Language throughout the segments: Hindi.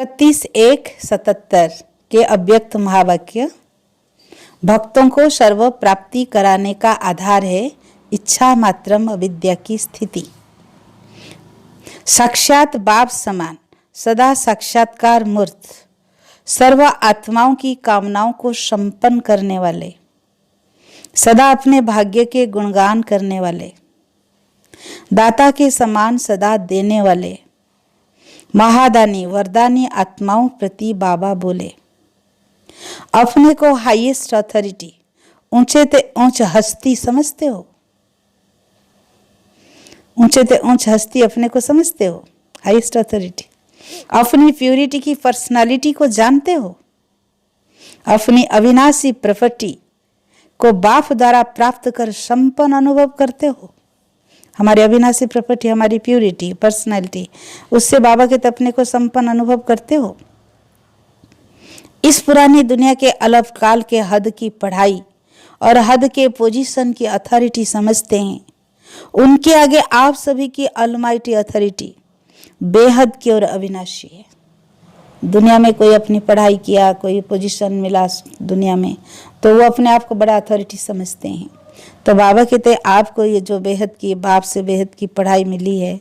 31:1-77 के अव्यक्त महावाक्य। भक्तों को सर्व प्राप्ति कराने का आधार है इच्छा मात्रम अविद्या की स्थिति। साक्षात बाप समान सदा साक्षात्कार मूर्त, सर्व आत्माओं की कामनाओं को संपन्न करने वाले, सदा अपने भाग्य के गुणगान करने वाले, दाता के समान सदा देने वाले, महादानी वरदानी आत्माओं प्रति बाबा बोले, अपने को हाईएस्ट अथॉरिटी, ऊंचे ते ऊंच हस्ती समझते हो? ऊंचे ते ऊंच हस्ती अपने को समझते हो? Highest authority. अपनी प्यूरिटी की पर्सनालिटी को जानते हो? अपनी अविनाशी प्रॉपर्टी को बाप द्वारा प्राप्त कर संपन्न अनुभव करते हो? हमारी अविनाशी प्रॉपर्टी, हमारी प्यूरिटी, पर्सनालिटी, उससे बाबा के तपने को संपन्न अनुभव करते हो? इस पुरानी दुनिया के अलग काल के हद की पढ़ाई और हद के पोजीशन की अथॉरिटी समझते हैं। उनके आगे आप सभी की अलमाइटी अथॉरिटी बेहद की और अविनाशी है। दुनिया में कोई अपनी पढ़ाई किया, कोई पोजीशन मिला दुनिया में, तो वो अपने आप को बड़ा अथॉरिटी समझते हैं। तो बाबा कहते आपको ये जो बेहद की, बाप से बेहद की पढ़ाई मिली है,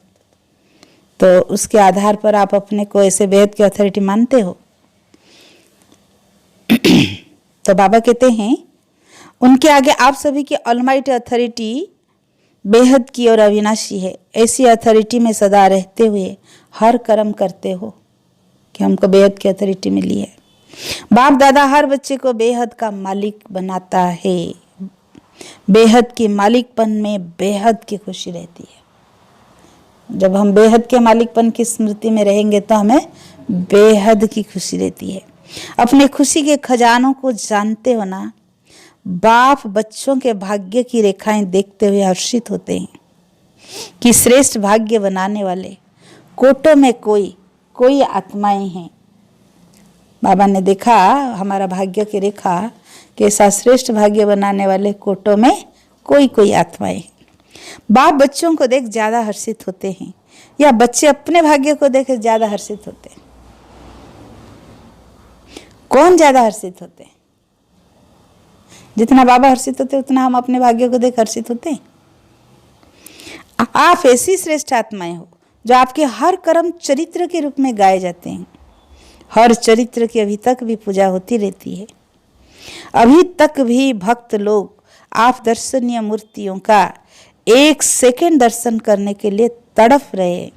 तो उसके आधार पर आप अपने को ऐसे बेहद की अथॉरिटी मानते हो? तो बाबा कहते हैं उनके आगे आप सभी की ऑलमाइटी अथॉरिटी बेहद की और अविनाशी है। ऐसी अथॉरिटी में सदा रहते हुए हर कर्म करते हो कि हमको बेहद की अथॉरिटी मिली है। बाप दादा हर बच्चे को बेहद का मालिक बनाता है। बेहद की मालिकपन में बेहद की खुशी रहती है। जब हम बेहद के मालिकपन की स्मृति में रहेंगे तो हमें बेहद की खुशी रहती है। अपने खुशी के खजानों को जानते हो ना? बाप बच्चों के भाग्य की रेखाएं देखते हुए हर्षित होते हैं कि श्रेष्ठ भाग्य बनाने वाले कोटों में कोई आत्माएं हैं। बाबा ने देखा हमारा भाग्य की रेखा कैसा श्रेष्ठ भाग्य बनाने वाले कोटों में कोई आत्माएं हैं। बाप बच्चों को देख ज्यादा हर्षित होते हैं या बच्चे अपने भाग्य को देख ज्यादा हर्षित होते हैं? कौन ज्यादा हर्षित होते हैं? जितना बाबा हर्षित होते उतना हम अपने भाग्य को देख हर्षित होते हैं। आप ऐसी श्रेष्ठ आत्माएं हो जो आपके हर कर्म चरित्र के रूप में गाए जाते हैं। हर चरित्र की अभी तक भी पूजा होती रहती है। अभी तक भी भक्त लोग आप दर्शनीय मूर्तियों का 1 सेकंड दर्शन करने के लिए तड़फ रहे हैं।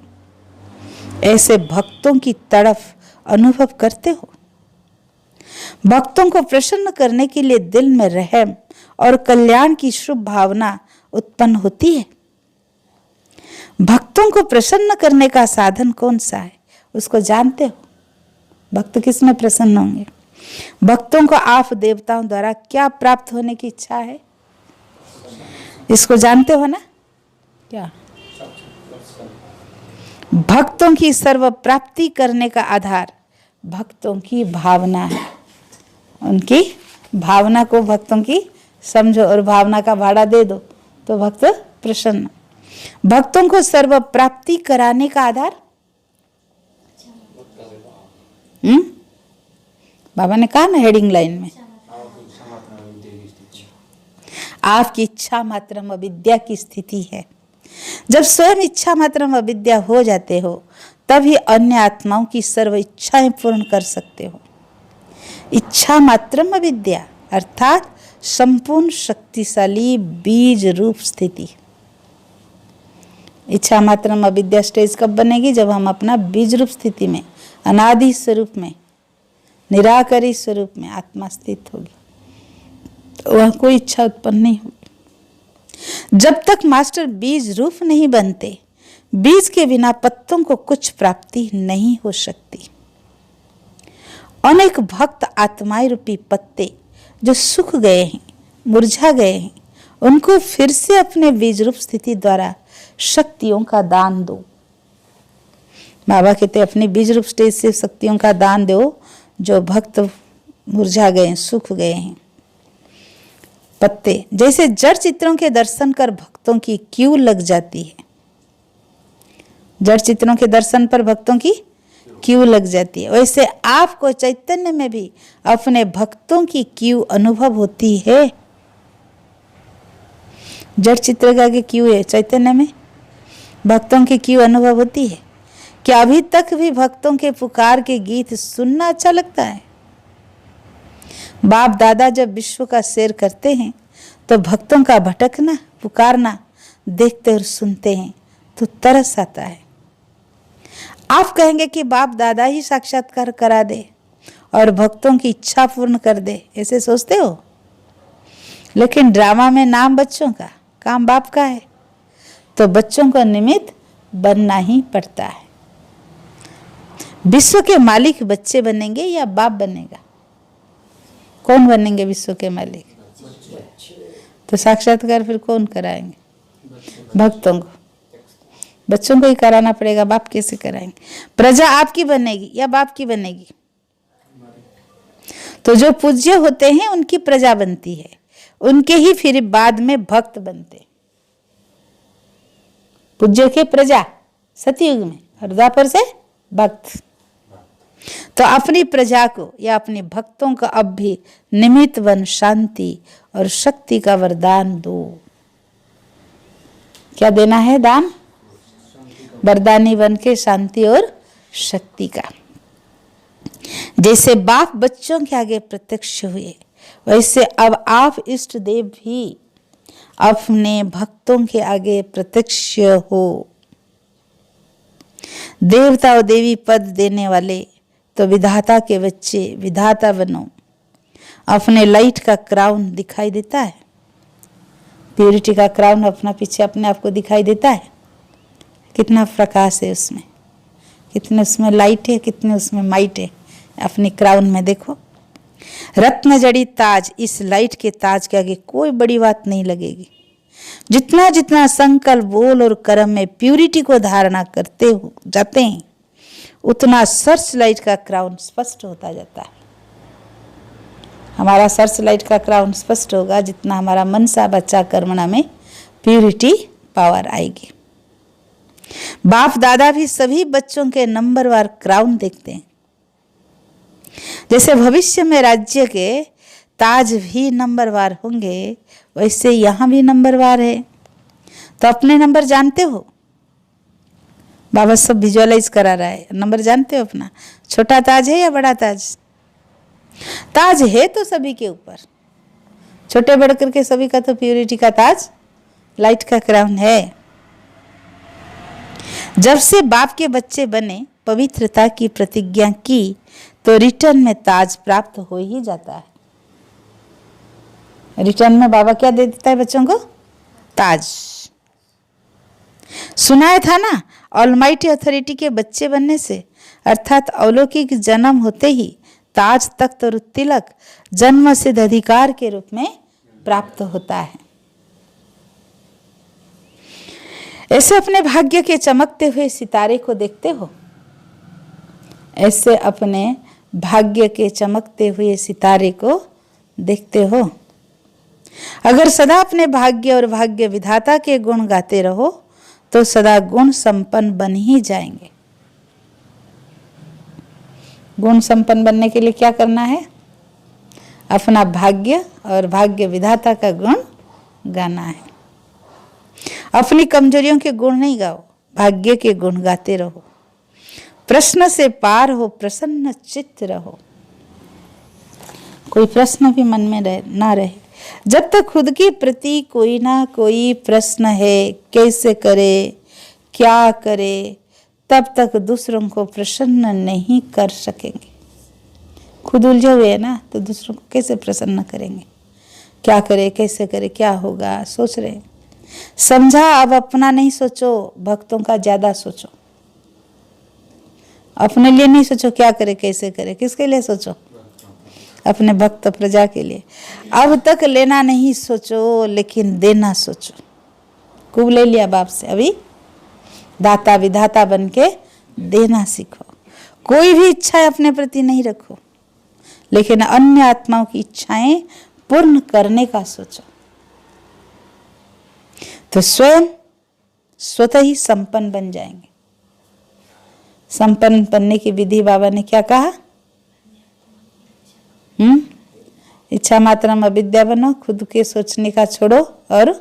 ऐसे भक्तों की तड़फ अनुभव करते हो? भक्तों को प्रसन्न करने के लिए दिल में रहम और कल्याण की शुभ भावना उत्पन्न होती है। भक्तों को प्रसन्न करने का साधन कौन सा है उसको जानते हो? भक्त किस में प्रसन्न होंगे? भक्तों को आप देवताओं द्वारा क्या प्राप्त होने की इच्छा है इसको जानते हो ना? क्या भक्तों की सर्व प्राप्ति करने का आधार भक्तों की भावना है। उनकी भावना को भक्तों की समझो और भावना का भाड़ा दे दो तो भक्त प्रसन्न। भक्तों को सर्व प्राप्ति कराने का आधार बाबा ने कहा ना हेडिंग लाइन में, आपकी इच्छा मात्रम अविद्या की स्थिति है। जब स्वयं इच्छा मात्रम अविद्या हो जाते हो तभी अन्य आत्माओं की सर्व इच्छाएं पूर्ण कर सकते हो। इच्छा मात्रम अविद्या अर्थात संपूर्ण शक्तिशाली बीज रूप स्थिति। इच्छा मात्रम अविद्या स्टेज कब बनेगी? जब हम अपना बीज रूप स्थिति में, अनादि स्वरूप में, निराकारी स्वरूप में आत्मा स्थित होगी, तो वह कोई इच्छा उत्पन्न नहीं होगी। जब तक मास्टर बीज रूप नहीं बनते, बीज के बिना पत्तों को कुछ प्राप्ति नहीं हो सकती। अनेक भक्त आत्माएं रूपी पत्ते जो सूख गए हैं, मुरझा गए हैं, उनको फिर से अपने बीज रूप स्थिति द्वारा शक्तियों का दान दो। बाबा कहते अपनी बीज रूप स्टेज से शक्तियों का दान दो। जो भक्त मुरझा गए हैं, सूख गए हैं पत्ते, जैसे जड़ चित्रों के दर्शन कर भक्तों की क्यू लग जाती है। जड़ चित्रों के दर्शन पर भक्तों की क्यू लग जाती है। वैसे आपको चैतन्य में भी अपने भक्तों की क्यू अनुभव होती है। जड़ चित्र का क्यू है, चैतन्य में भक्तों की क्यू अनुभव होती है। क्या अभी तक भी भक्तों के पुकार के गीत सुनना अच्छा लगता है? बाप दादा जब विश्व का सैर करते हैं तो भक्तों का भटकना पुकारना देखते और सुनते हैं तो तरस आता है। आप कहेंगे कि बाप दादा ही साक्षात्कार करा दे और भक्तों की इच्छा पूर्ण कर दे, ऐसे सोचते हो? लेकिन ड्रामा में नाम बच्चों का, काम बाप का है, तो बच्चों को निमित्त बनना ही पड़ता है। विश्व के मालिक बच्चे बनेंगे या बाप बनेगा? कौन बनेंगे विश्व के मालिक? तो साक्षात्कार फिर कौन कराएंगे? भक्तों को, बच्चों को ही कराना पड़ेगा। बाप कैसे कराएंगे? प्रजा आपकी बनेगी या बाप की बनेगी? तो जो पूज्य होते हैं उनकी प्रजा बनती है, उनके ही फिर बाद में भक्त बनते। पूज्य के प्रजा सतयुग में और द्वापर से भक्त। तो अपनी प्रजा को या अपने भक्तों का अब भी निमित्त बन शांति और शक्ति का वरदान दो। क्या देना है दान? वरदानी बन के शांति और शक्ति का। जैसे बाप बच्चों के आगे प्रत्यक्ष हुए, वैसे अब आप इष्ट देव भी अपने भक्तों के आगे प्रत्यक्ष हो। देवता और देवी पद देने वाले तो विधाता के बच्चे विधाता बनो। अपने लाइट का क्राउन दिखाई देता है, प्यूरिटी का क्राउन अपना पीछे अपने आप को दिखाई देता है। कितना प्रकाश है उसमें, कितने उसमें लाइट है, कितने उसमें माइट है। अपनी क्राउन में देखो, रत्न जड़ी ताज, इस लाइट के ताज के आगे कोई बड़ी बात नहीं लगेगी। जितना जितना संकल्प बोल और कर्म में प्यूरिटी को धारणा करते हो जाते हैं, उतना सर्च लाइट का क्राउन स्पष्ट होता जाता है। हमारा सर्च लाइट का क्राउन स्पष्ट होगा जितना हमारा मनसा बच्चा कर्मणा में प्यूरिटी पावर आएगी। बाप दादा भी सभी बच्चों के नंबरवार क्राउन देखते हैं। जैसे भविष्य में राज्य के ताज भी नंबरवार होंगे, वैसे यहाँ भी नंबरवार है। तो अपने नंबर जानते हो? बाबा सब विजुअलाइज करा रहा है। नंबर जानते हो अपना? छोटा ताज है या बड़ा ताज? ताज है तो सभी के ऊपर, छोटे बड़ करके सभी का तो प्यूरिटी का ताज, लाइट का क्राउन है। जब से बाप के बच्चे बने, पवित्रता की प्रतिज्ञा की, तो रिटर्न में ताज प्राप्त हो ही जाता है। रिटर्न में बाबा क्या दे देता है बच्चों को? ताज। सुनाया था ना, ऑलमाइटी अथॉरिटी के बच्चे बनने से अर्थात अलौकिक जन्म होते ही ताज, तख्त और तिलक जन्म सिद्ध अधिकार के रूप में प्राप्त होता है। ऐसे अपने भाग्य के चमकते हुए सितारे को देखते हो? ऐसे अपने भाग्य के चमकते हुए सितारे को देखते हो? अगर सदा अपने भाग्य और भाग्य विधाता के गुण गाते रहो तो सदा गुण संपन्न बन ही जाएंगे। गुण संपन्न बनने के लिए क्या करना है? अपना भाग्य और भाग्य विधाता का गुण गाना है। अपनी कमजोरियों के गुण नहीं गाओ, भाग्य के गुण गाते रहो। प्रश्न से पार हो, प्रसन्न चित्त रहो। कोई प्रश्न भी मन में ना रहे। जब तक खुद के प्रति कोई ना कोई प्रश्न है, कैसे करे, क्या करे, तब तक दूसरों को प्रसन्न नहीं कर सकेंगे। खुद उलझे हुए हैं ना, तो दूसरों को कैसे प्रसन्न करेंगे? क्या करे, कैसे करे, क्या होगा, सोच रहे। समझा, अब अपना नहीं सोचो, भक्तों का ज्यादा सोचो। अपने लिए नहीं सोचो क्या करे, कैसे करे, किसके लिए सोचो? अपने भक्त प्रजा के लिए। अब तक लेना नहीं सोचो, लेकिन देना सोचो। खूब ले लिया बाप से, अभी दाता विधाता बन के देना सीखो। कोई भी इच्छाएं अपने प्रति नहीं रखो, लेकिन अन्य आत्माओं की इच्छाएं पूर्ण करने का सोचो, तो स्वयं स्वतः ही संपन्न बन जाएंगे। संपन्न बनने की विधि बाबा ने क्या कहा? इच्छा मात्रम अविद्या बनो, खुद के सोचने का छोड़ो और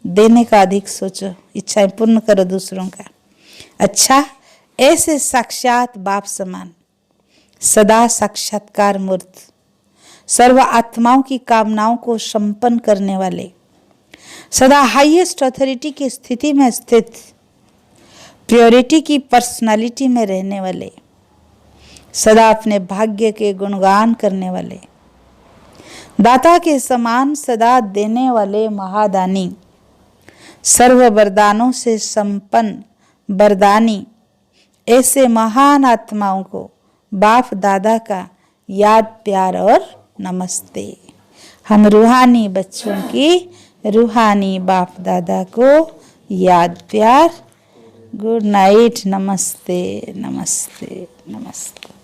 देने का अधिक सोचो, इच्छाएं पूर्ण करो दूसरों का। अच्छा, ऐसे साक्षात बाप समान सदा साक्षात्कार मूर्त, सर्व आत्माओं की कामनाओं को संपन्न करने वाले, सदा हाईएस्ट अथॉरिटी की स्थिति में स्थित, प्योरिटी की पर्सनालिटी में रहने वाले, सदा अपने भाग्य के गुणगान करने वाले, दाता के समान सदा देने वाले महादानी, सर्व वरदानों से संपन्न वरदानी, ऐसे महान आत्माओं को बाप दादा का याद प्यार और नमस्ते। हम रूहानी बच्चों की रूहानी बाप दादा को याद प्यार, गुड नाइट, नमस्ते नमस्ते नमस्ते।